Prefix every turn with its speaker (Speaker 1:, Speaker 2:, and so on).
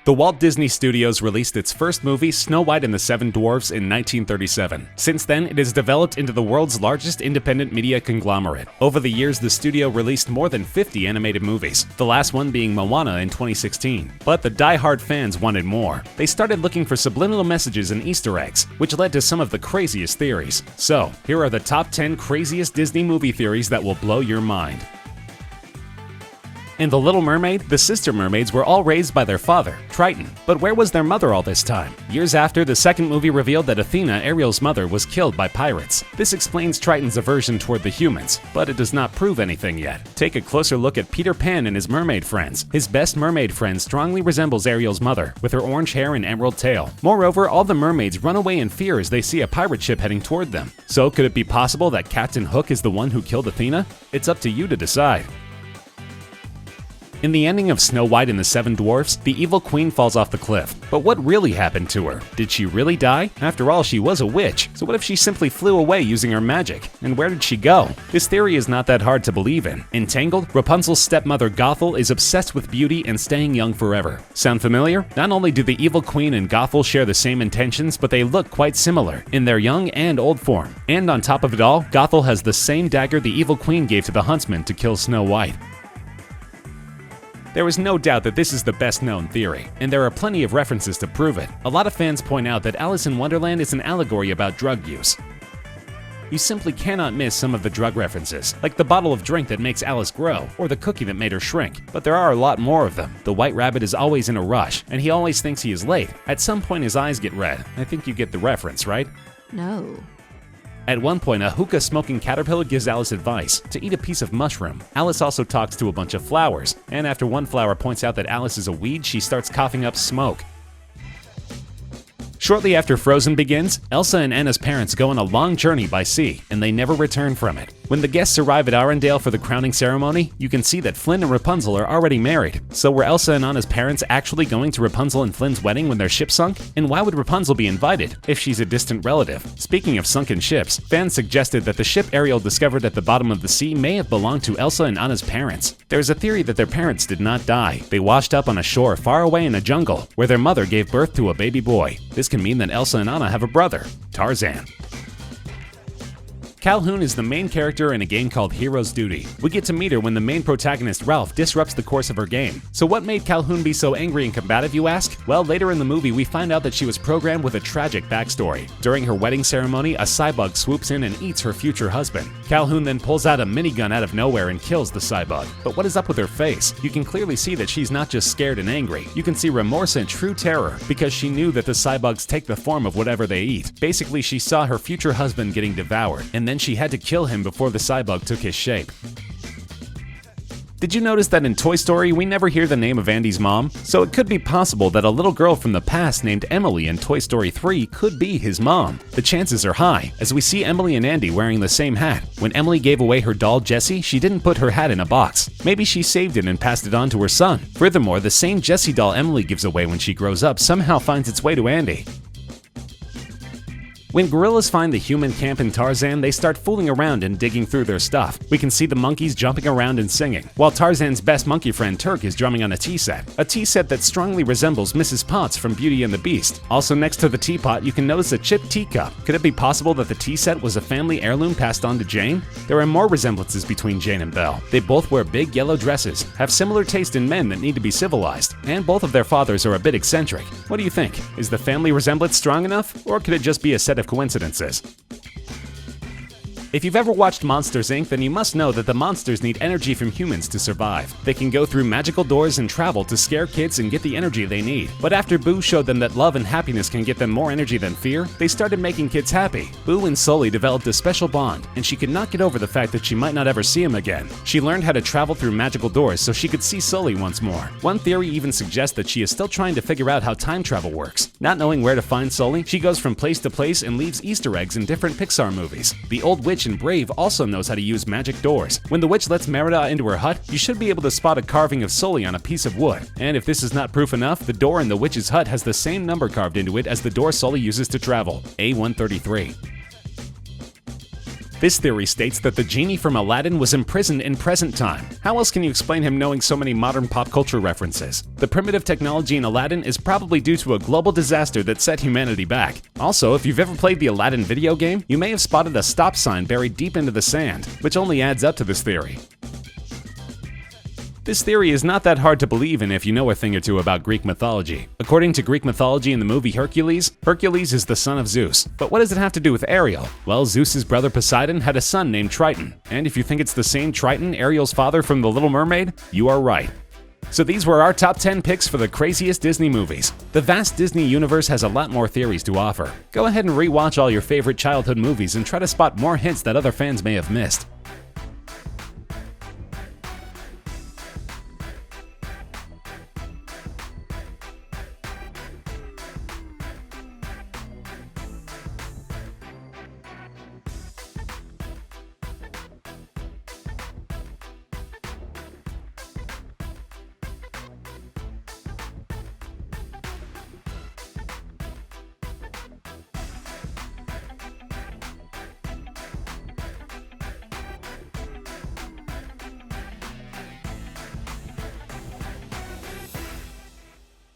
Speaker 1: The Walt Disney Studios released its first movie, Snow White and the Seven Dwarfs, in 1937. Since then, it has developed into the world's largest independent media conglomerate. Over the years, the studio released more than 50 animated movies, the last one being Moana in 2016. But the die-hard fans wanted more. They started looking for subliminal messages and Easter eggs, which led to some of the craziest theories. So, here are the top 10 craziest Disney movie theories that will blow your mind. In The Little Mermaid, the sister mermaids were all raised by their father, Triton. But where was their mother all this time? Years after, the second movie revealed that Athena, Ariel's mother, was killed by pirates. This explains Triton's aversion toward the humans, but it does not prove anything yet. Take a closer look at Peter Pan and his mermaid friends. His best mermaid friend strongly resembles Ariel's mother, with her orange hair and emerald tail. Moreover, all the mermaids run away in fear as they see a pirate ship heading toward them. So could it be possible that Captain Hook is the one who killed Athena? It's up to you to decide. In the ending of Snow White and the Seven Dwarfs, the evil queen falls off the cliff. But what really happened to her? Did she really die? After all, she was a witch, so what if she simply flew away using her magic? And where did she go? This theory is not that hard to believe in. In Tangled, Rapunzel's stepmother Gothel is obsessed with beauty and staying young forever. Sound familiar? Not only do the evil queen and Gothel share the same intentions, but they look quite similar, in their young and old form. And on top of it all, Gothel has the same dagger the evil queen gave to the huntsman to kill Snow White. There is no doubt that this is the best known theory, and there are plenty of references to prove it. A lot of fans point out that Alice in Wonderland is an allegory about drug use. You simply cannot miss some of the drug references, like the bottle of drink that makes Alice grow, or the cookie that made her shrink. But there are a lot more of them. The White Rabbit is always in a rush, and he always thinks he is late. At some point his eyes get red. I think you get the reference, right?
Speaker 2: No.
Speaker 1: At one point, a hookah-smoking caterpillar gives Alice advice to eat a piece of mushroom. Alice also talks to a bunch of flowers, and after one flower points out that Alice is a weed, she starts coughing up smoke. Shortly after Frozen begins, Elsa and Anna's parents go on a long journey by sea, and they never return from it. When the guests arrive at Arendelle for the crowning ceremony, you can see that Flynn and Rapunzel are already married. So were Elsa and Anna's parents actually going to Rapunzel and Flynn's wedding when their ship sunk? And why would Rapunzel be invited, if she's a distant relative? Speaking of sunken ships, fans suggested that the ship Ariel discovered at the bottom of the sea may have belonged to Elsa and Anna's parents. There's a theory that their parents did not die. They washed up on a shore far away in a jungle, where their mother gave birth to a baby boy. This can mean that Elsa and Anna have a brother, Tarzan. Calhoun is the main character in a game called Hero's Duty. We get to meet her when the main protagonist, Ralph, disrupts the course of her game. So what made Calhoun be so angry and combative, you ask? Well, later in the movie, we find out that she was programmed with a tragic backstory. During her wedding ceremony, a cybug swoops in and eats her future husband. Calhoun then pulls out a minigun out of nowhere and kills the cybug. But what is up with her face? You can clearly see that she's not just scared and angry. You can see remorse and true terror, because she knew that the cybugs take the form of whatever they eat. Basically, she saw her future husband getting devoured, and then she had to kill him before the cybug took his shape. Did you notice that in Toy Story, we never hear the name of Andy's mom? So it could be possible that a little girl from the past named Emily in Toy Story 3 could be his mom. The chances are high, as we see Emily and Andy wearing the same hat. When Emily gave away her doll Jessie, she didn't put her hat in a box. Maybe she saved it and passed it on to her son. Furthermore, the same Jessie doll Emily gives away when she grows up somehow finds its way to Andy. When gorillas find the human camp in Tarzan, they start fooling around and digging through their stuff. We can see the monkeys jumping around and singing, while Tarzan's best monkey friend Turk is drumming on a tea set. A tea set that strongly resembles Mrs. Potts from Beauty and the Beast. Also next to the teapot, you can notice a chipped teacup. Could it be possible that the tea set was a family heirloom passed on to Jane? There are more resemblances between Jane and Belle. They both wear big yellow dresses, have similar taste in men that need to be civilized, and both of their fathers are a bit eccentric. What do you think? Is the family resemblance strong enough, or could it just be a set of coincidences? If you've ever watched Monsters, Inc., then you must know that the monsters need energy from humans to survive. They can go through magical doors and travel to scare kids and get the energy they need. But after Boo showed them that love and happiness can get them more energy than fear, they started making kids happy. Boo and Sully developed a special bond, and she could not get over the fact that she might not ever see him again. She learned how to travel through magical doors so she could see Sully once more. One theory even suggests that she is still trying to figure out how time travel works. Not knowing where to find Sully, she goes from place to place and leaves Easter eggs in different Pixar movies. The Old Witch in Brave also knows how to use magic doors. When the witch lets Merida into her hut, you should be able to spot a carving of Sully on a piece of wood. And if this is not proof enough, the door in the witch's hut has the same number carved into it as the door Sully uses to travel, A133. This theory states that the genie from Aladdin was imprisoned in present time. How else can you explain him knowing so many modern pop culture references? The primitive technology in Aladdin is probably due to a global disaster that set humanity back. Also, if you've ever played the Aladdin video game, you may have spotted a stop sign buried deep into the sand, which only adds up to this theory. This theory is not that hard to believe in if you know a thing or two about Greek mythology. According to Greek mythology in the movie Hercules, Hercules is the son of Zeus. But what does it have to do with Ariel? Well, Zeus's brother Poseidon had a son named Triton. And if you think it's the same Triton, Ariel's father from The Little Mermaid, you are right. So these were our top 10 picks for the craziest Disney movies. The vast Disney universe has a lot more theories to offer. Go ahead and rewatch all your favorite childhood movies and try to spot more hints that other fans may have missed.